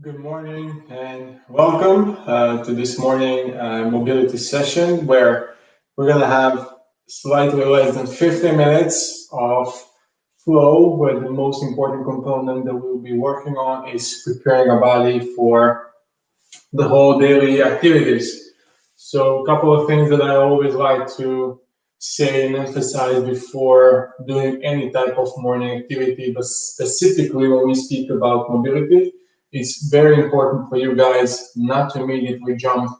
Good morning and welcome to this morning mobility session where we're going to have slightly less than 50 minutes of flow, where the most important component that we'll be working on is preparing our body for the whole daily activities. So a couple of things that I always like to say and emphasize before doing any type of morning activity, but specifically when we speak about mobility, it's very important for you guys not to immediately jump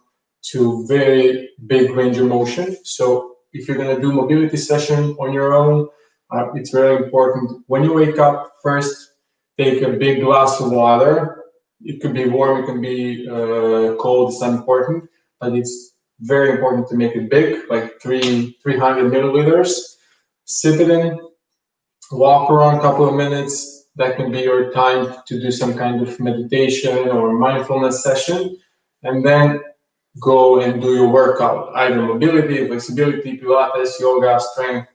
to very big range of motion. So if you're going to do mobility session on your own, it's very important when you wake up, first take a big glass of water. It could be warm, it can be cold, it's not important, but it's very important to make it big, like 300 milliliters. Sip it in, walk around a couple of minutes. That can be your time to do some kind of meditation or mindfulness session, and then go and do your workout, either mobility, flexibility, Pilates, yoga, strength,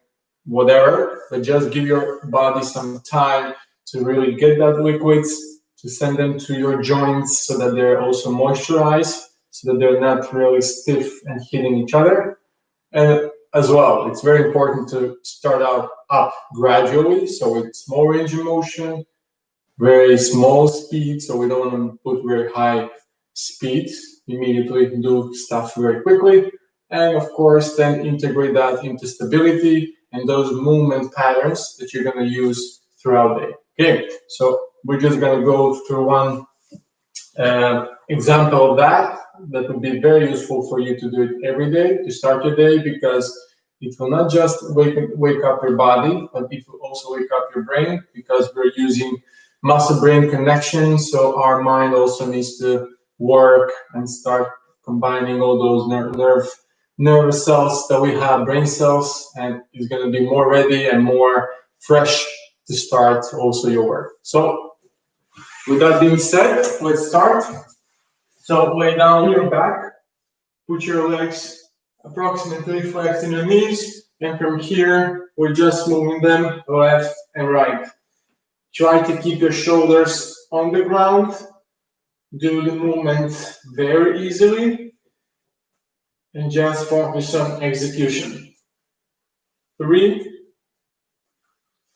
whatever, but just give your body some time to really get that liquids, to send them to your joints so that they're also moisturized, so that they're not really stiff and hitting each other. And as well, it's very important to start out up gradually, so with small range of motion, very small speed, so we don't want to put very high speed, immediately do stuff very quickly, and of course then integrate that into stability and those movement patterns that you're going to use throughout the day. Okay, so we're just going to go through one example of that would be very useful for you to do it every day to start your day, because it will not just wake up your body, but it will also wake up your brain, because we're using muscle brain connection. So our mind also needs to work and start combining all those nerve cells that we have, brain cells, and it's going to be more ready and more fresh to start also your work. So with that being said, let's start. So lay down on your back, put your legs approximately flexing your knees, and from here, we're just moving them left and right. Try to keep your shoulders on the ground. Do the movement very easily, and just focus on execution. 3,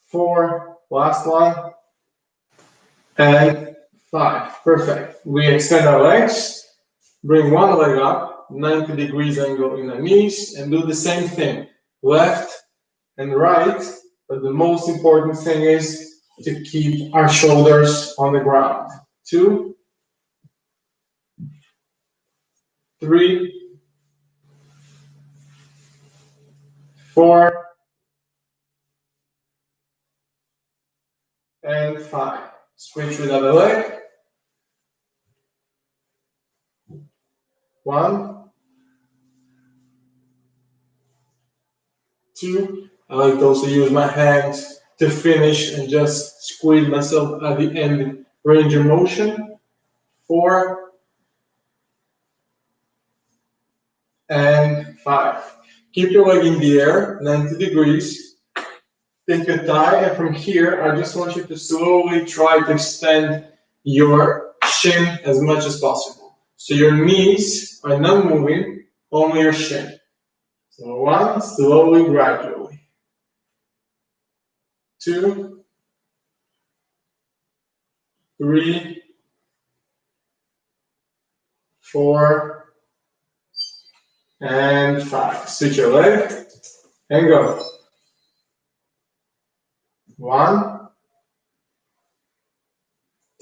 4, last one, and 5. Perfect. We extend our legs, bring one leg up, 90 degrees angle in the knees, and do the same thing, left and right. But the most important thing is to keep our shoulders on the ground. 2, 3, 4, and 5. Switch with other leg. 1, 2. I like to also use my hands to finish and just squeeze myself at the end, range of motion. 4, and 5. Keep your leg in the air, 90 degrees. Take your thigh, and from here, I just want you to slowly try to extend your shin as much as possible. So your knees are not moving, only your shin. So 1, slowly, gradually. 2, 3, 4, and 5. Switch your leg and go. 1,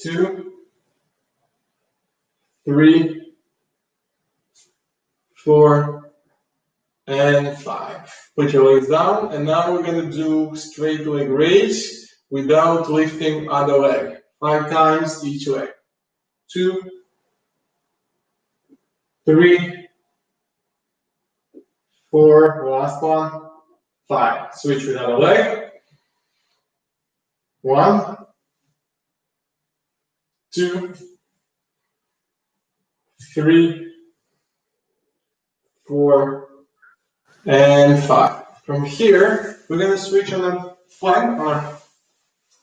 2, 3, 4, and 5. Put your legs down, and now we're going to do straight leg raise without lifting other leg. 5 times each leg. 2, 3, 4, last one, 5. Switch with other leg. 1, 2, 3, 4, and 5. From here, we're going to switch on the flank or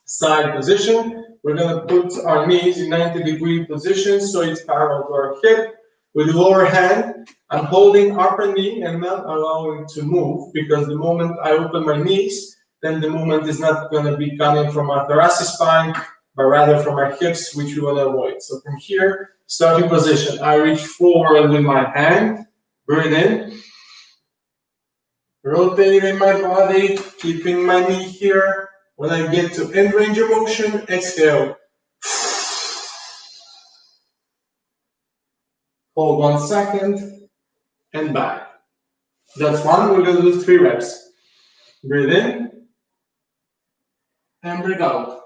side position. we're gonna put our knees in 90-degree position so it's parallel to our hip. With the lower hand, I'm holding upper knee and not allowing it to move, because the moment I open my knees, then the movement is not gonna be coming from our thoracic spine, but rather from our hips, which we wanna avoid. So from here, starting position, I reach forward with my hand, breathe in, rotating my body, keeping my knee here. When I get to end range of motion, exhale. Hold 1 second and back. That's one. We're gonna do 3 reps. Breathe in and breathe out.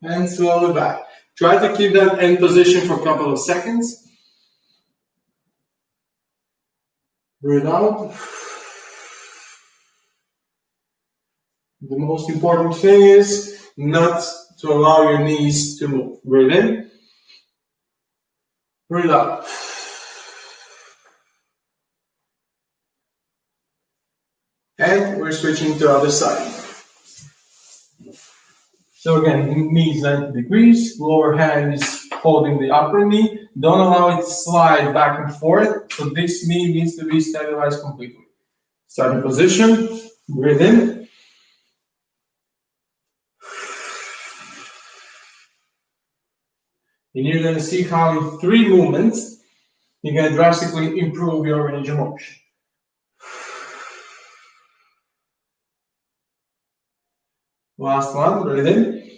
And slowly back. Try to keep that end position for a couple of seconds. Breathe out. The most important thing is not to allow your knees to move. Breathe in. Breathe out. And we're switching to the other side. So again, knees 90 degrees, lower hand is holding the upper knee. Don't allow it to slide back and forth. So this knee needs to be stabilized completely. Starting position, breathe in. And you're going to see how in 3 movements, you're going to drastically improve your range of motion. Last one, breathe in.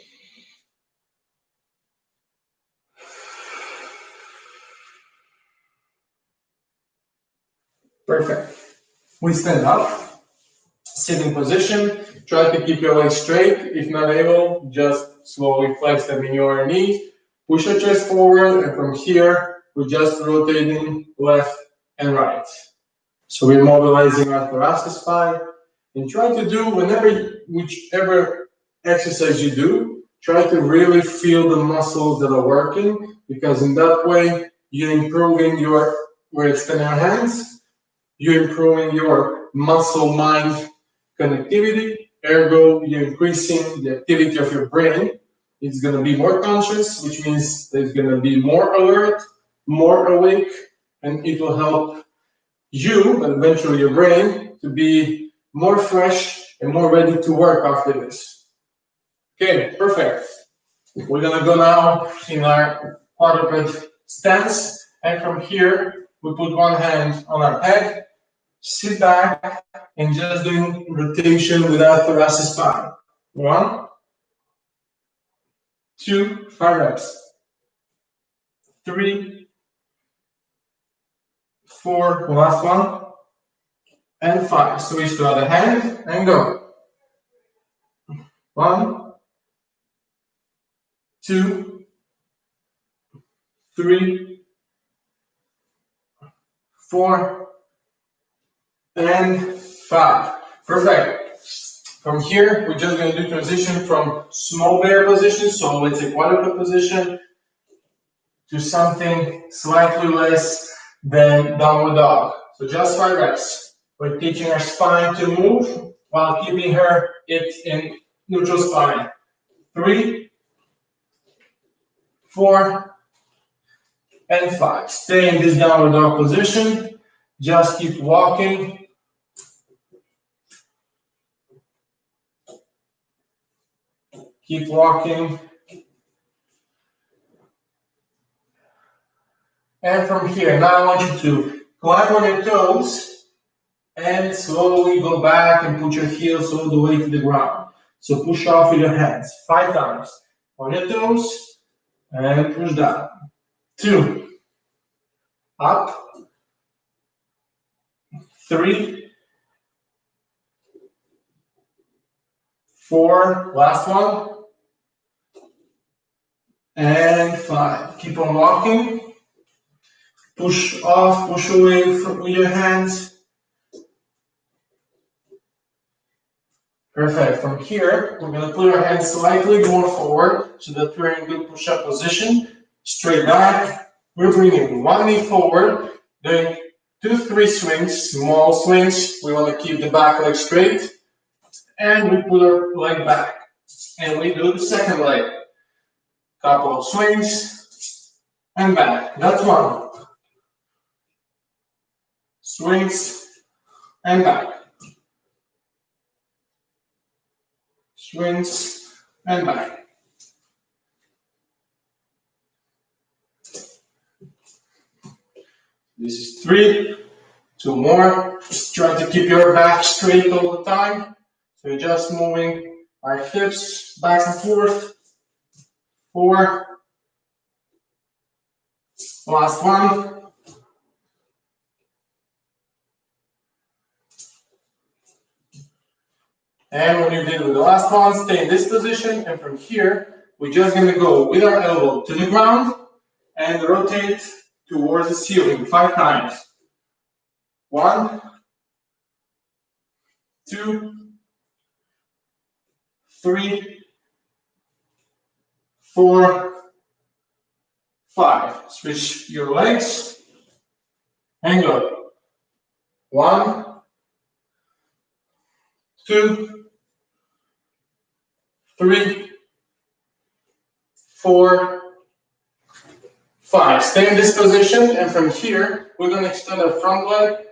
Perfect. We stand up, sitting position. Try to keep your legs straight. If not able, just slowly flex them in your knees. Push your chest forward, and from here, we're just rotating left and right. So we're mobilizing our thoracic spine. And try to do whichever exercise you do, try to really feel the muscles that are working, because in that way, you're improving we're extending our hands, you're improving your muscle-mind connectivity, ergo, you're increasing the activity of your brain. It's going to be more conscious, which means there's going to be more alert, more awake, and it will help you, and eventually your brain, to be more fresh and more ready to work after this. Okay, perfect. We're going to go now in our quadruped stance, and from here, we put one hand on our head, sit back, and just doing rotation without thoracic spine. 1, 2, 5 reps. 3, 4, last one, and 5. Switch to the other hand and go. 1, 2, 3, 4, and 5. Perfect. From here, we're just going to do transition from small bear position, so let's say quadruped position, to something slightly less than downward dog. So just 5 reps. We're teaching our spine to move while keeping it in neutral spine. 3, 4, and 5. Stay in this downward dog position. Just keep walking. Keep walking. And from here, now I want you to climb on your toes and slowly go back and put your heels all the way to the ground. So push off with your hands 5 times. On your toes and push down. 2. Up. 3. 4. Last one. And 5. Keep on walking. Push off, push away with your hands. Perfect. From here, we're going to put our hands slightly more forward so that we're in good push-up position. Straight back. We're bringing one knee forward, doing 2-3 swings, small swings. We want to keep the back leg straight. and we put our leg back. And we do the second leg. Couple of swings and back. That's one. Swings and back. Swings and back. This is 3. 2 more. Just try to keep your back straight all the time. So we're just moving our hips back and forth. 4. Last one. And when you did with the last one, stay in this position. And from here, we're just going to go with our elbow to the ground and rotate towards the ceiling 5 times. 1, 2, 3, 4, 5. Switch your legs and go. 1, 2, 3, 4, 5. Stay in this position, and from here, we're going to extend our front leg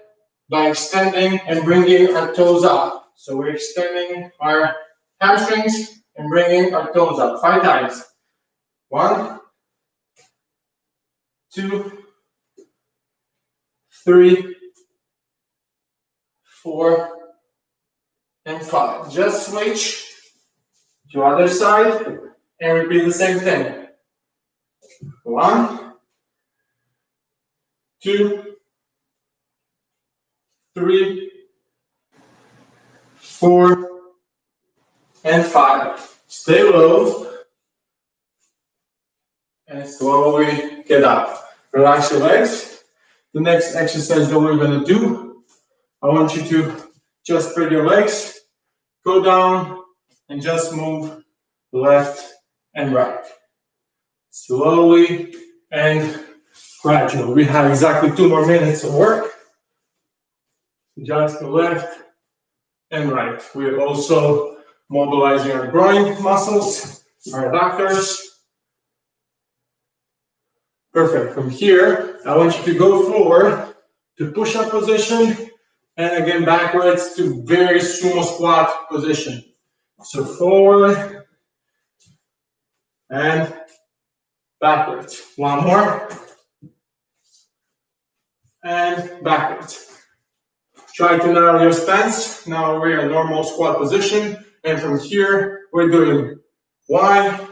by extending and bringing our toes up. So we're extending our hamstrings and bringing our toes up 5 times. 1, 2, 3, 4, and 5. Just switch to other side and repeat the same thing. 1, 2, 3, 4, and 5. Stay low and slowly get up. Relax your legs. The next exercise that we're going to do, I want you to just spread your legs, go down, and just move left and right. Slowly and gradually. We have exactly 2 more minutes of work. Just the left and right. We're also mobilizing our groin muscles, our adductors. Perfect. From here, I want you to go forward to push-up position, and again backwards to very sumo squat position. So forward and backwards. 1 more. And backwards. Try to narrow your stance. Now we're in a normal squat position, and from here we're doing Y,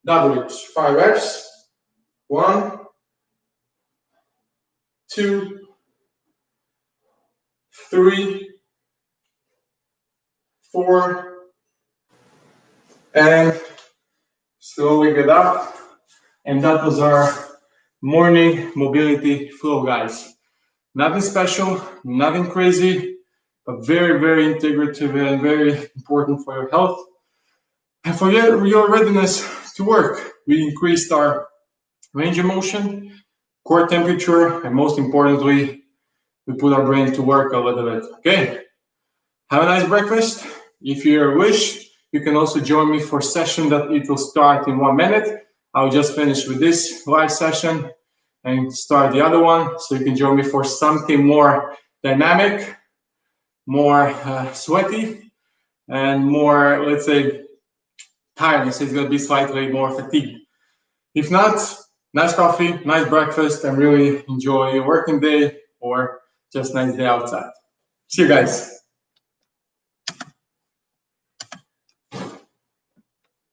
W's. 5 reps. 1, 2, 3, 4, and slowly get up. And that was our morning mobility flow, guys. Nothing special, nothing crazy, but very, very integrative and very important for your health and for your readiness to work. We increased our range of motion, core temperature, and most importantly, we put our brain to work a little bit. Okay, have a nice breakfast. If you wish, you can also join me for a session that it will start in 1 minute. I'll just finish with this live session and start the other one, so you can join me for something more dynamic, more sweaty, and more, let's say, tiring. So it's going to be slightly more fatigued. If not, nice coffee, nice breakfast, and really enjoy your working day or just nice day outside. See you guys.